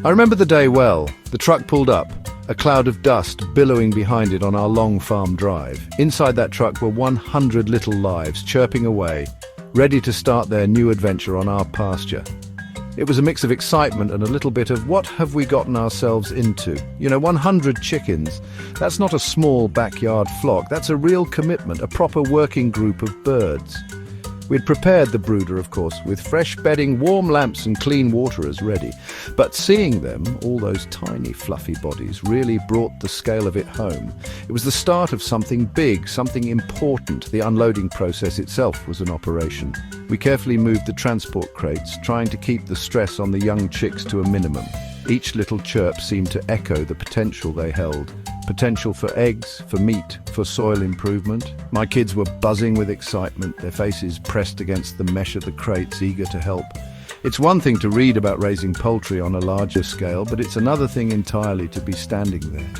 I remember the day well. The truck pulled up, a cloud of dust billowing behind it on our long farm drive. Inside that truck were 100 little lives chirping away, ready to start their new adventure on our pasture. It was a mix of excitement and a little bit of what have we gotten ourselves into? 100 chickens. That's not a small backyard flock. That's a real commitment, a proper working group of birds. We'd prepared the brooder, of course, with fresh bedding, warm lamps and clean water as ready. But seeing them, all those tiny fluffy bodies, really brought the scale of it home. It was the start of something big, something important. The unloading process itself was an operation. We carefully moved the transport crates, trying to keep the stress on the young chicks to a minimum. Each little chirp seemed to echo the potential they held. Potential for eggs, for meat, for soil improvement. My kids were buzzing with excitement, their faces pressed against the mesh of the crates, eager to help. It's one thing to read about raising poultry on a larger scale, but it's another thing entirely to be standing there,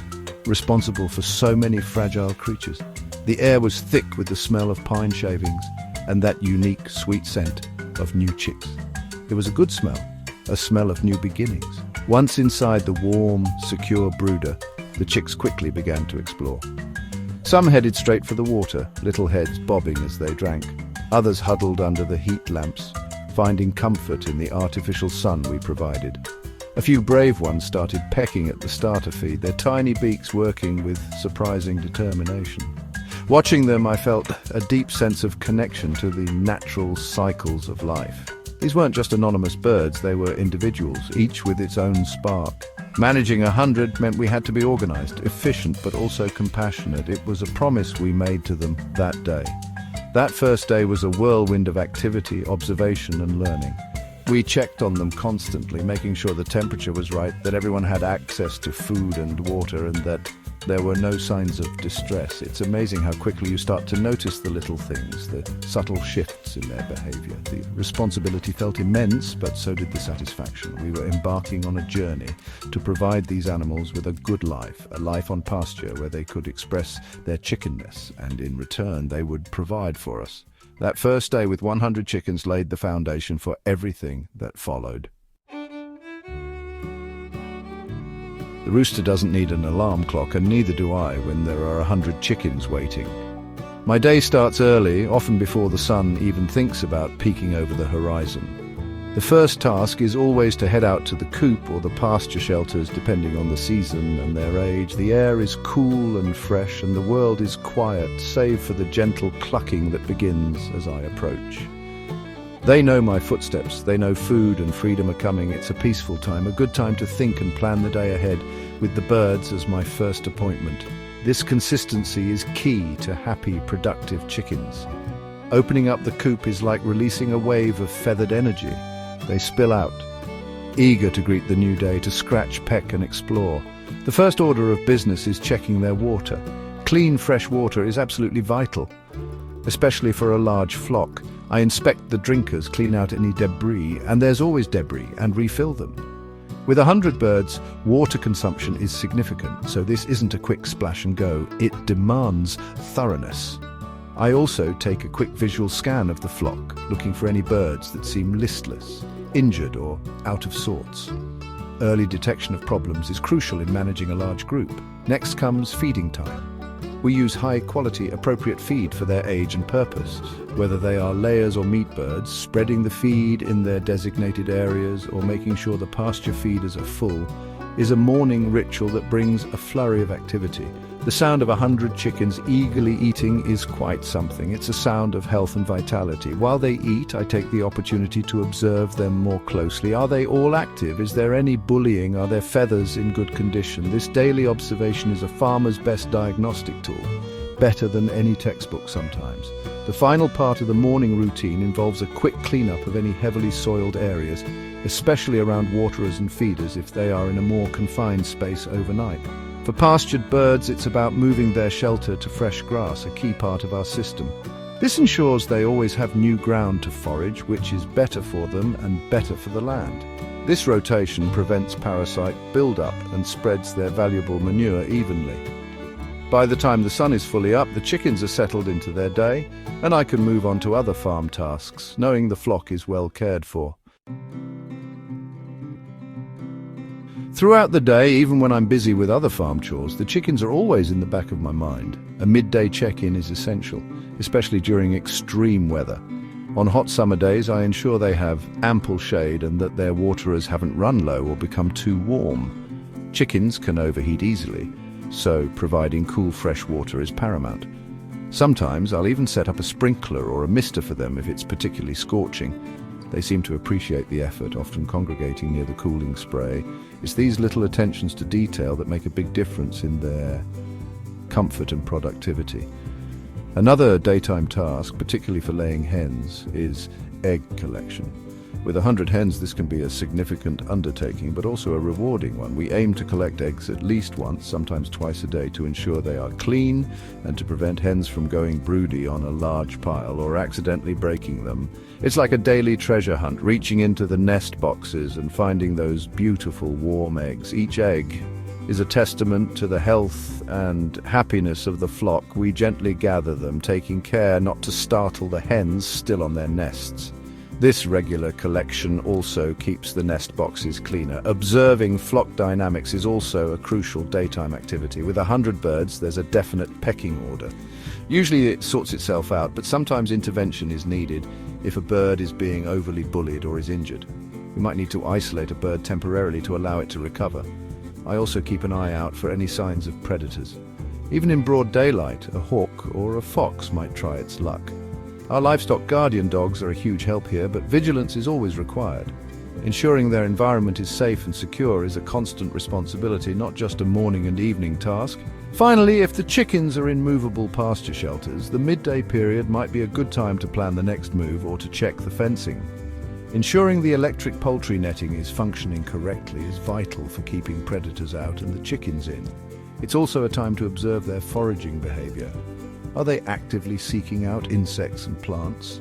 responsible for so many fragile creatures. The air was thick with the smell of pine shavings and that unique sweet scent of new chicks. It was a good smell, a smell of new beginnings. Once inside the warm, secure brooder, the chicks quickly began to explore. Some headed straight for the water, little heads bobbing as they drank. Others huddled under the heat lamps, finding comfort in the artificial sun we provided. A few brave ones started pecking at the starter feed, their tiny beaks working with surprising determination. Watching them, I felt a deep sense of connection to the natural cycles of life. These weren't just anonymous birds, they were individuals, each with its own spark. Managing 100 meant we had to be organized, efficient, but also compassionate. It was a promise we made to them that day. That first day was a whirlwind of activity, observation, and learning. We checked on them constantly, making sure the temperature was right, that everyone had access to food and water, and that there were no signs of distress. It's amazing how quickly you start to notice the little things, the subtle shifts in their behavior. The responsibility felt immense, but so did the satisfaction. We were embarking on a journey to provide these animals with a good life, a life on pasture where they could express their chickenness, and in return they would provide for us. That first day with 100 chickens laid the foundation for everything that followed. The rooster doesn't need an alarm clock, and neither do I when there are 100 chickens waiting. My day starts early, often before the sun even thinks about peeking over the horizon. The first task is always to head out to the coop or the pasture shelters, depending on the season and their age. The air is cool and fresh, and the world is quiet, save for the gentle clucking that begins as I approach. They know my footsteps, they know food and freedom are coming. It's a peaceful time, a good time to think and plan the day ahead, with the birds as my first appointment. This consistency is key to happy, productive chickens. Opening up the coop is like releasing a wave of feathered energy. They spill out, eager to greet the new day, to scratch, peck and explore. The first order of business is checking their water. Clean, fresh water is absolutely vital, especially for a large flock. I inspect the drinkers, clean out any debris, and there's always debris, and refill them. With 100 birds, water consumption is significant, so this isn't a quick splash and go. It demands thoroughness. I also take a quick visual scan of the flock, looking for any birds that seem listless, injured or out of sorts. Early detection of problems is crucial in managing a large group. Next comes feeding time. We use high-quality, appropriate feed for their age and purpose. Whether they are layers or meat birds, spreading the feed in their designated areas or making sure the pasture feeders are full is a morning ritual that brings a flurry of activity. The sound of 100 chickens eagerly eating is quite something. It's a sound of health and vitality. While they eat, I take the opportunity to observe them more closely. Are they all active? Is there any bullying? Are their feathers in good condition? This daily observation is a farmer's best diagnostic tool, better than any textbook sometimes. The final part of the morning routine involves a quick cleanup of any heavily soiled areas, especially around waterers and feeders if they are in a more confined space overnight. For pastured birds, it's about moving their shelter to fresh grass, a key part of our system. This ensures they always have new ground to forage, which is better for them and better for the land. This rotation prevents parasite build-up and spreads their valuable manure evenly. By the time the sun is fully up, the chickens are settled into their day, and I can move on to other farm tasks, knowing the flock is well cared for. Throughout the day, even when I'm busy with other farm chores, the chickens are always in the back of my mind. A midday check-in is essential, especially during extreme weather. On hot summer days, I ensure they have ample shade and that their waterers haven't run low or become too warm. Chickens can overheat easily, so providing cool fresh water is paramount. Sometimes I'll even set up a sprinkler or a mister for them if it's particularly scorching. They seem to appreciate the effort, often congregating near the cooling spray. It's these little attentions to detail that make a big difference in their comfort and productivity. Another daytime task, particularly for laying hens, is egg collection. With 100 hens, this can be a significant undertaking, but also a rewarding one. We aim to collect eggs at least once, sometimes twice a day, to ensure they are clean and to prevent hens from going broody on a large pile or accidentally breaking them. It's like a daily treasure hunt, reaching into the nest boxes and finding those beautiful warm eggs. Each egg is a testament to the health and happiness of the flock. We gently gather them, taking care not to startle the hens still on their nests. This regular collection also keeps the nest boxes cleaner. Observing flock dynamics is also a crucial daytime activity. With 100 birds, there's a definite pecking order. Usually it sorts itself out, but sometimes intervention is needed if a bird is being overly bullied or is injured. We might need to isolate a bird temporarily to allow it to recover. I also keep an eye out for any signs of predators. Even in broad daylight, a hawk or a fox might try its luck. Our livestock guardian dogs are a huge help here, but vigilance is always required. Ensuring their environment is safe and secure is a constant responsibility, not just a morning and evening task. Finally, if the chickens are in movable pasture shelters, the midday period might be a good time to plan the next move or to check the fencing. Ensuring the electric poultry netting is functioning correctly is vital for keeping predators out and the chickens in. It's also a time to observe their foraging behavior. Are they actively seeking out insects and plants?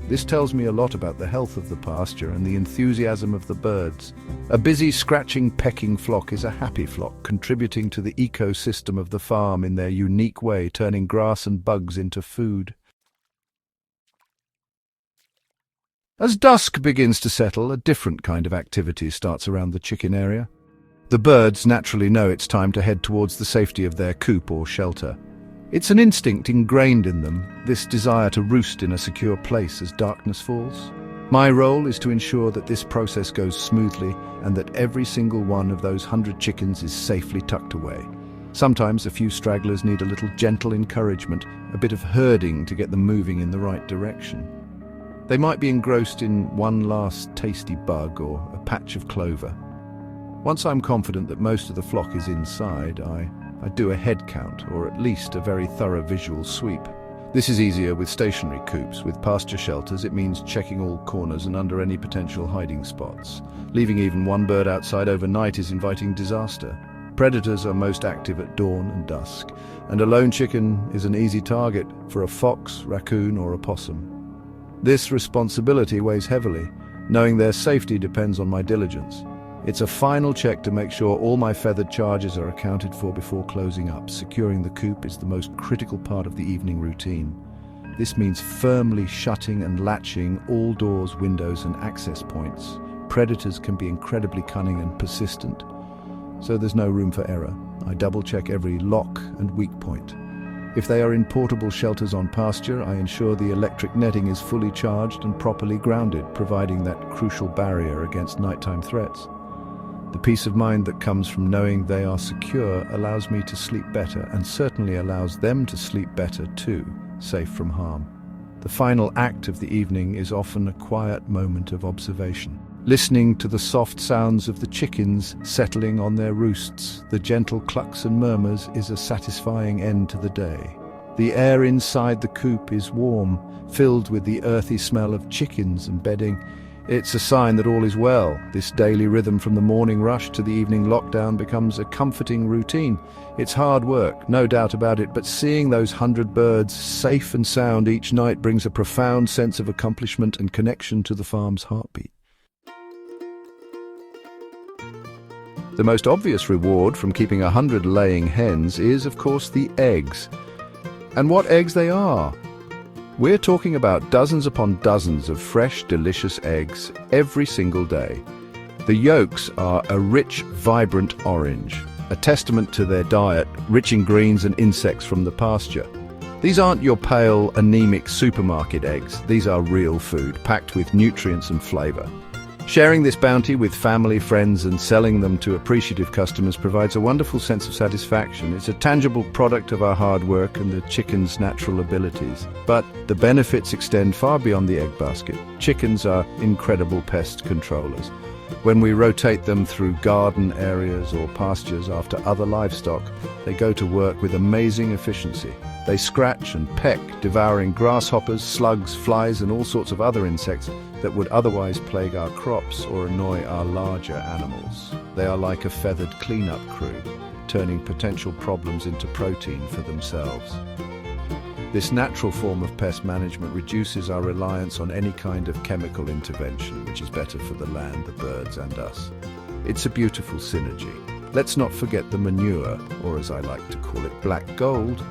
This tells me a lot about the health of the pasture and the enthusiasm of the birds. A busy, scratching, pecking flock is a happy flock, contributing to the ecosystem of the farm in their unique way, turning grass and bugs into food. As dusk begins to settle, a different kind of activity starts around the chicken area. The birds naturally know it's time to head towards the safety of their coop or shelter. It's an instinct ingrained in them, this desire to roost in a secure place as darkness falls. My role is to ensure that this process goes smoothly and that every single one of those 100 chickens is safely tucked away. Sometimes a few stragglers need a little gentle encouragement, a bit of herding to get them moving in the right direction. They might be engrossed in one last tasty bug or a patch of clover. Once I'm confident that most of the flock is inside, I do a head count, or at least a very thorough visual sweep. This is easier with stationary coops. With pasture shelters, it means checking all corners and under any potential hiding spots. Leaving even one bird outside overnight is inviting disaster. Predators are most active at dawn and dusk, and a lone chicken is an easy target for a fox, raccoon, or a possum. This responsibility weighs heavily. Knowing their safety depends on my diligence. It's a final check to make sure all my feathered charges are accounted for before closing up. Securing the coop is the most critical part of the evening routine. This means firmly shutting and latching all doors, windows, and access points. Predators can be incredibly cunning and persistent, so there's no room for error. I double-check every lock and weak point. If they are in portable shelters on pasture, I ensure the electric netting is fully charged and properly grounded, providing that crucial barrier against nighttime threats. The peace of mind that comes from knowing they are secure allows me to sleep better, and certainly allows them to sleep better too, safe from harm. The final act of the evening is often a quiet moment of observation. Listening to the soft sounds of the chickens settling on their roosts, the gentle clucks and murmurs is a satisfying end to the day. The air inside the coop is warm, filled with the earthy smell of chickens and bedding. It's a sign that all is well. This daily rhythm from the morning rush to the evening lockdown becomes a comforting routine. It's hard work, no doubt about it, but seeing those 100 birds safe and sound each night brings a profound sense of accomplishment and connection to the farm's heartbeat. The most obvious reward from keeping 100 laying hens is, of course, the eggs. And what eggs they are! We're talking about dozens upon dozens of fresh, delicious eggs every single day. The yolks are a rich, vibrant orange, a testament to their diet, rich in greens and insects from the pasture. These aren't your pale, anemic supermarket eggs. These are real food, packed with nutrients and flavor. Sharing this bounty with family, friends, and selling them to appreciative customers provides a wonderful sense of satisfaction. It's a tangible product of our hard work and the chicken's natural abilities. But the benefits extend far beyond the egg basket. Chickens are incredible pest controllers. When we rotate them through garden areas or pastures after other livestock, they go to work with amazing efficiency. They scratch and peck, devouring grasshoppers, slugs, flies, and all sorts of other insects that would otherwise plague our crops or annoy our larger animals. They are like a feathered cleanup crew, turning potential problems into protein for themselves. This natural form of pest management reduces our reliance on any kind of chemical intervention, which is better for the land, the birds, and us. It's a beautiful synergy. Let's not forget the manure, or as I like to call it, black gold.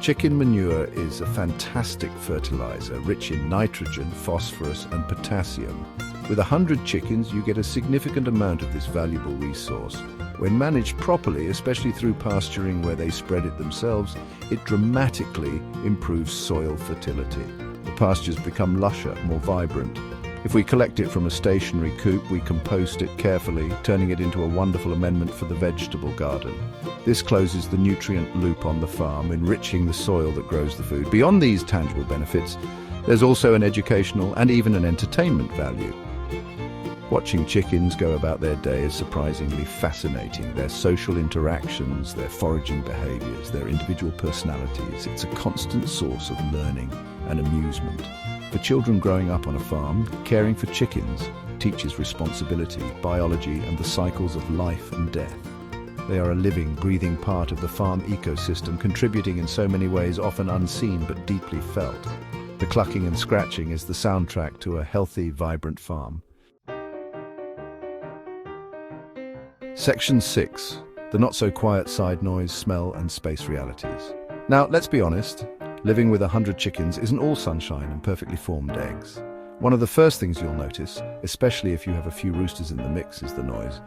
Chicken manure is a fantastic fertilizer, rich in nitrogen, phosphorus, and potassium. With 100 chickens, you get a significant amount of this valuable resource. When managed properly, especially through pasturing where they spread it themselves, it dramatically improves soil fertility. The pastures become lusher, more vibrant. If we collect it from a stationary coop, we compost it carefully, turning it into a wonderful amendment for the vegetable garden. This closes the nutrient loop on the farm, enriching the soil that grows the food. Beyond these tangible benefits, there's also an educational and even an entertainment value. Watching chickens go about their day is surprisingly fascinating. Their social interactions, their foraging behaviors, their individual personalities. It's a constant source of learning and amusement. For children growing up on a farm, caring for chickens teaches responsibility, biology, and the cycles of life and death. They are a living, breathing part of the farm ecosystem, contributing in so many ways, often unseen but deeply felt. The clucking and scratching is the soundtrack to a healthy, vibrant farm. Section 6. The not-so-quiet side noise, smell, and space realities. Now, let's be honest. Living with 100 chickens isn't all sunshine and perfectly formed eggs. One of the first things you'll notice, especially if you have a few roosters in the mix, is the noise.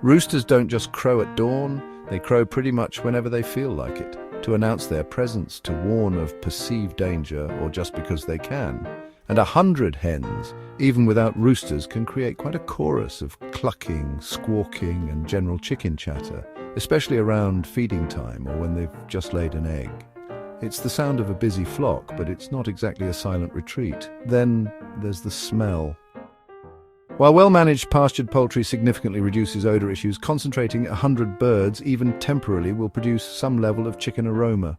Roosters don't just crow at dawn, they crow pretty much whenever they feel like it, to announce their presence, to warn of perceived danger, or just because they can. And 100 hens, even without roosters, can create quite a chorus of clucking, squawking, and general chicken chatter, especially around feeding time or when they've just laid an egg. It's the sound of a busy flock, but it's not exactly a silent retreat. Then there's the smell. While well-managed pastured poultry significantly reduces odor issues, concentrating 100 birds, even temporarily, will produce some level of chicken aroma.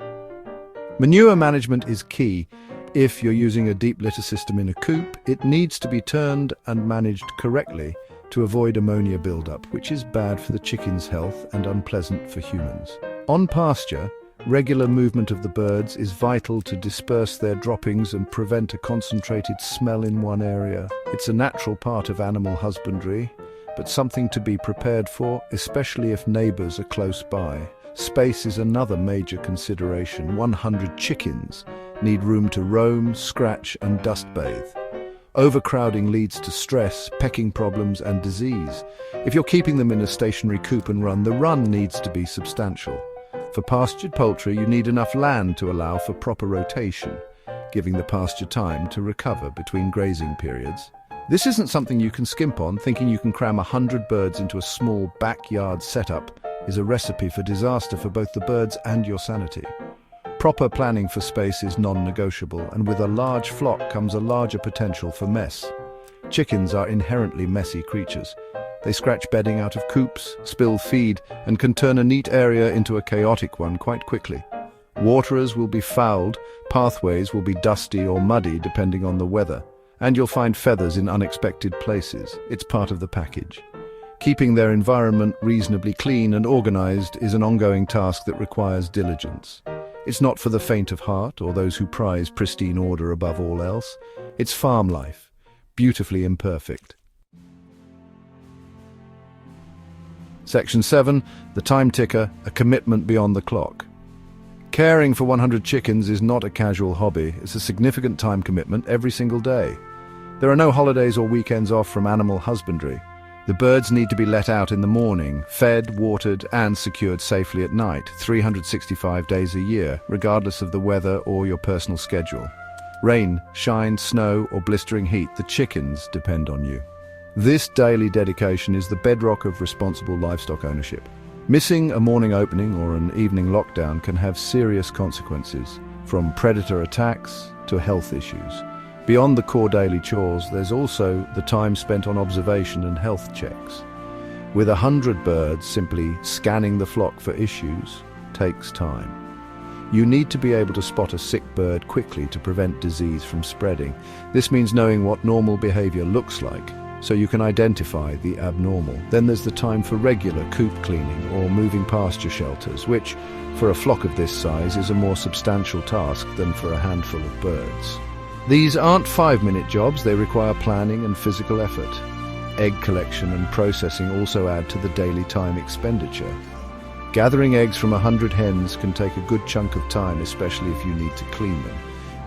Manure management is key. If you're using a deep litter system in a coop, it needs to be turned and managed correctly to avoid ammonia buildup, which is bad for the chicken's health and unpleasant for humans. On pasture, regular movement of the birds is vital to disperse their droppings and prevent a concentrated smell in one area. It's a natural part of animal husbandry, but something to be prepared for, especially if neighbors are close by. Space is another major consideration. 100 chickens need room to roam, scratch, and dust bathe. Overcrowding leads to stress, pecking problems, and disease. If you're keeping them in a stationary coop and run, the run needs to be substantial. For pastured poultry, you need enough land to allow for proper rotation, giving the pasture time to recover between grazing periods. This isn't something you can skimp on. Thinking you can cram 100 birds into a small backyard setup is a recipe for disaster for both the birds and your sanity. Proper planning for space is non-negotiable, and with a large flock comes a larger potential for mess. Chickens are inherently messy creatures. They scratch bedding out of coops, spill feed, and can turn a neat area into a chaotic one quite quickly. Waterers will be fouled, pathways will be dusty or muddy depending on the weather, and you'll find feathers in unexpected places. It's part of the package. Keeping their environment reasonably clean and organized is an ongoing task that requires diligence. It's not for the faint of heart or those who prize pristine order above all else. It's farm life, beautifully imperfect. Section 7. The time ticker, a commitment beyond the clock. Caring for 100 chickens is not a casual hobby. It's a significant time commitment every single day. There are no holidays or weekends off from animal husbandry. The birds need to be let out in the morning, fed, watered, and secured safely at night, 365 days a year, regardless of the weather or your personal schedule. Rain, shine, snow, or blistering heat, the chickens depend on you. This daily dedication is the bedrock of responsible livestock ownership. Missing a morning opening or an evening lockdown can have serious consequences, from predator attacks to health issues. Beyond the core daily chores, there's also the time spent on observation and health checks. With 100 birds, simply scanning the flock for issues takes time. You need to be able to spot a sick bird quickly to prevent disease from spreading. This means knowing what normal behavior looks like, so you can identify the abnormal. Then there's the time for regular coop cleaning or moving pasture shelters, which, for a flock of this size, is a more substantial task than for a handful of birds. These aren't 5-minute jobs, they require planning and physical effort. Egg collection and processing also add to the daily time expenditure. Gathering eggs from 100 hens can take a good chunk of time, especially if you need to clean them.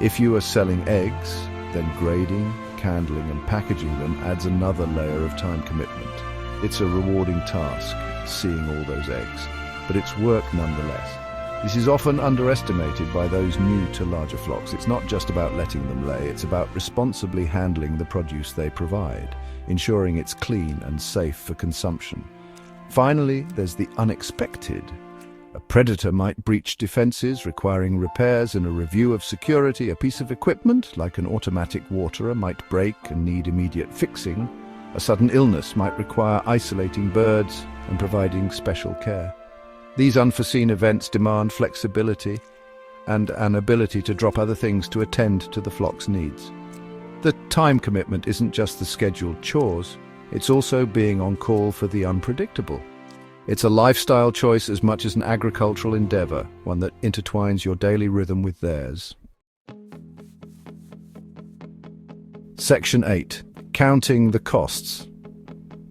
If you are selling eggs, then grading, handling and packaging them adds another layer of time commitment. It's a rewarding task, seeing all those eggs, but it's work nonetheless. This is often underestimated by those new to larger flocks. It's not just about letting them lay, it's about responsibly handling the produce they provide, ensuring it's clean and safe for consumption. Finally, there's the unexpected. A predator might breach defenses, requiring repairs and a review of security. A piece of equipment, like an automatic waterer, might break and need immediate fixing. A sudden illness might require isolating birds and providing special care. These unforeseen events demand flexibility and an ability to drop other things to attend to the flock's needs. The time commitment isn't just the scheduled chores, it's also being on call for the unpredictable. It's a lifestyle choice as much as an agricultural endeavor, one that intertwines your daily rhythm with theirs. Section 8. Counting the costs.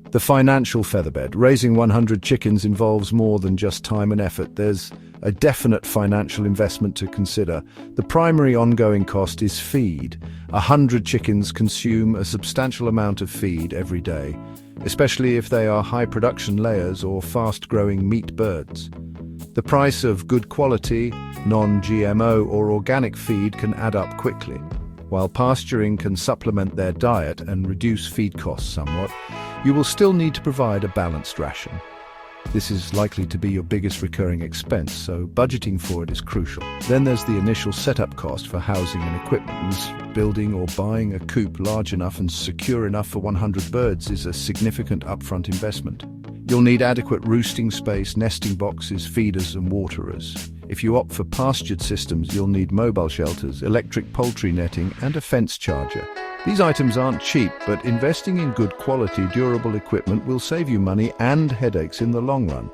The financial featherbed. Raising 100 chickens involves more than just time and effort. There's a definite financial investment to consider. The primary ongoing cost is feed. 100 chickens consume a substantial amount of feed every day, especially if they are high production layers or fast-growing meat birds. The price of good quality, non-GMO or organic feed can add up quickly. While pasturing can supplement their diet and reduce feed costs somewhat, you will still need to provide a balanced ration. This is likely to be your biggest recurring expense, so budgeting for it is crucial. Then there's the initial setup cost for housing and equipment. Building or buying a coop large enough and secure enough for 100 birds is a significant upfront investment. You'll need adequate roosting space, nesting boxes, feeders and waterers. If you opt for pastured systems, you'll need mobile shelters, electric poultry netting and a fence charger. These items aren't cheap, but investing in good quality, durable equipment will save you money and headaches in the long run.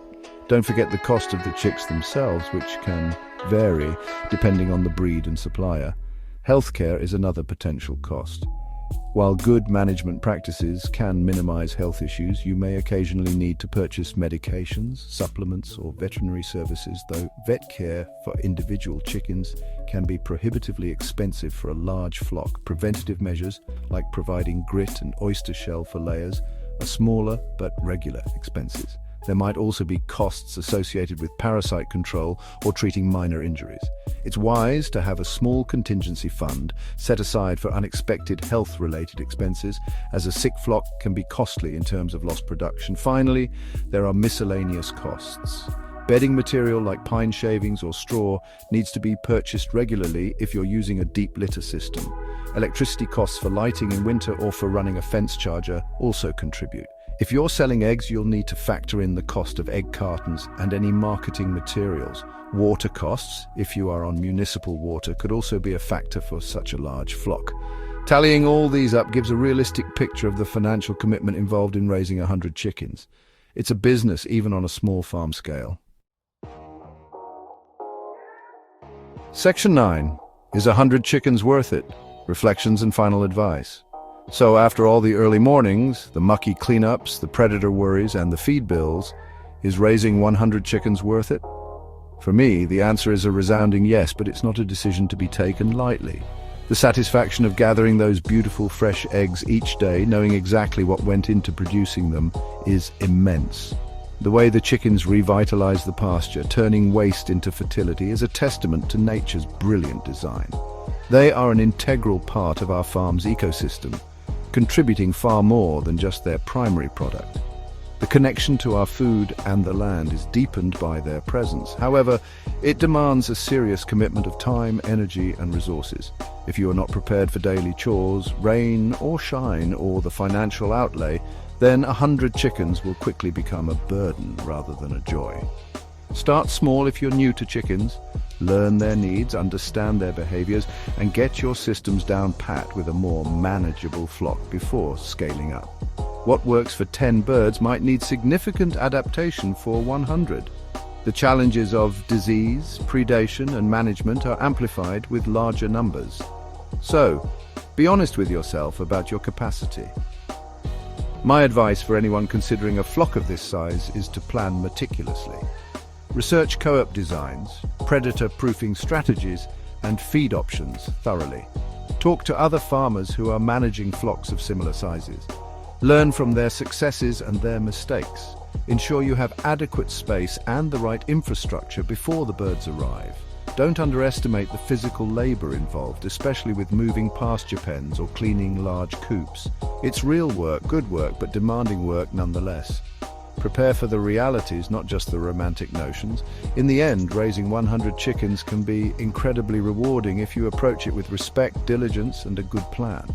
Don't forget the cost of the chicks themselves, which can vary depending on the breed and supplier. Healthcare is another potential cost. While good management practices can minimize health issues, you may occasionally need to purchase medications, supplements, or veterinary services, though vet care for individual chickens can be prohibitively expensive for a large flock. Preventative measures, like providing grit and oyster shell for layers, are smaller but regular expenses. There might also be costs associated with parasite control or treating minor injuries. It's wise to have a small contingency fund set aside for unexpected health-related expenses, as a sick flock can be costly in terms of lost production. Finally, there are miscellaneous costs. Bedding material like pine shavings or straw needs to be purchased regularly if you're using a deep litter system. Electricity costs for lighting in winter or for running a fence charger also contribute. If you're selling eggs, you'll need to factor in the cost of egg cartons and any marketing materials. Water costs, if you are on municipal water, could also be a factor for such a large flock. Tallying all these up gives a realistic picture of the financial commitment involved in raising 100 chickens. It's a business even on a small farm scale. Section 9. Is 100 chickens worth it? Reflections and final advice. So after all the early mornings, the mucky cleanups, the predator worries, and the feed bills, is raising 100 chickens worth it? For me, the answer is a resounding yes, but it's not a decision to be taken lightly. The satisfaction of gathering those beautiful fresh eggs each day, knowing exactly what went into producing them, is immense. The way the chickens revitalize the pasture, turning waste into fertility, is a testament to nature's brilliant design. They are an integral part of our farm's ecosystem, contributing far more than just their primary product. The connection to our food and the land is deepened by their presence. However, it demands a serious commitment of time, energy, and resources. If you are not prepared for daily chores, rain or shine, or the financial outlay, then 100 chickens will quickly become a burden rather than a joy. Start small if you're new to chickens. Learn their needs, understand their behaviors, and get your systems down pat with a more manageable flock before scaling up. What works for 10 birds might need significant adaptation for 100. The challenges of disease, predation, and management are amplified with larger numbers. So, be honest with yourself about your capacity. My advice for anyone considering a flock of this size is to plan meticulously. Research Coop designs, predator-proofing strategies, and feed options thoroughly. Talk to other farmers who are managing flocks of similar sizes. Learn from their successes and their mistakes. Ensure you have adequate space and the right infrastructure before the birds arrive. Don't underestimate the physical labor involved, especially with moving pasture pens or cleaning large coops. It's real work, good work, but demanding work nonetheless. Prepare for the realities, not just the romantic notions. In the end, raising 100 chickens can be incredibly rewarding if you approach it with respect, diligence, and a good plan.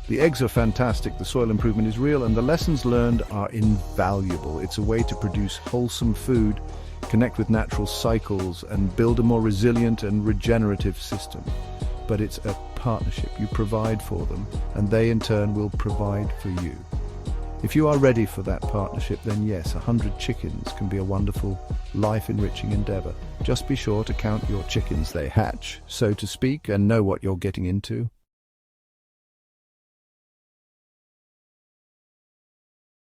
The eggs are fantastic, the soil improvement is real, and the lessons learned are invaluable. It's a way to produce wholesome food, connect with natural cycles, and build a more resilient and regenerative system. But it's a partnership. You provide for them, and they in turn will provide for you. If you are ready for that partnership, then yes, 100 chickens can be a wonderful, life-enriching endeavor. Just be sure to count your chickens they hatch, so to speak, and know what you're getting into.